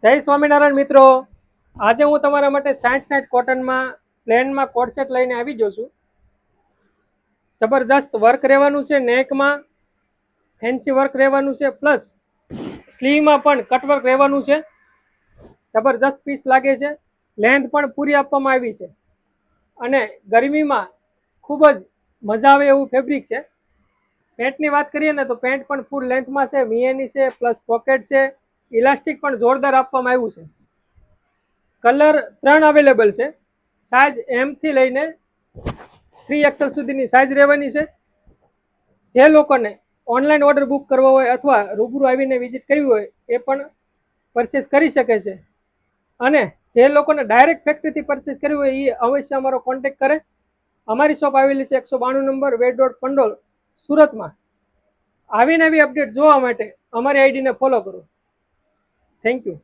જય સ્વામિનારાયણ મિત્રો, આજે હું તમારા માટે 60 કોટનમાં પ્લેનમાં કોટ સેટ લઈને આવી ગયો છું. જબરદસ્ત વર્ક રહેવાનું છે, નેકમાં ફેન્સી વર્ક રહેવાનું છે, પ્લસ સ્લીવમાં પણ કટવર્ક રહેવાનું છે. જબરદસ્ત પીસ લાગે છે, લેન્થ પણ પૂરી આપવામાં આવી છે અને ગરમીમાં ખૂબ જ મજા આવે એવું ફેબ્રિક છે. પેન્ટની વાત કરીએ ને તો પેન્ટ પણ ફૂલ લેન્થમાં છે, મીએની છે, પ્લસ પોકેટ છે, ઇલાસ્ટિક પણ જોરદાર આપવામાં આવ્યું છે. કલર 3 અવેલેબલ છે. સાઇઝ એમ થી લઈને 3XL સુધીની સાઇઝ રહેવાની છે. જે લોકોને ઓનલાઈન ઓર્ડર બુક કરવો હોય અથવા રૂબરૂ આવીને વિઝિટ કરવી હોય એ પણ પરચેસ કરી શકે છે. અને જે લોકોને ડાયરેક્ટ ફેક્ટરીથી પરચેસ કરવી હોય એ અવશ્ય અમારો કોન્ટેક્ટ કરે. અમારી શોપ આવેલી છે 192 નંબર વેડ રોડ, પંડોલ, સુરતમાં. આવી નવી અપડેટ જોવા માટે અમારી આઈડીને ફોલો કરો. Thank you.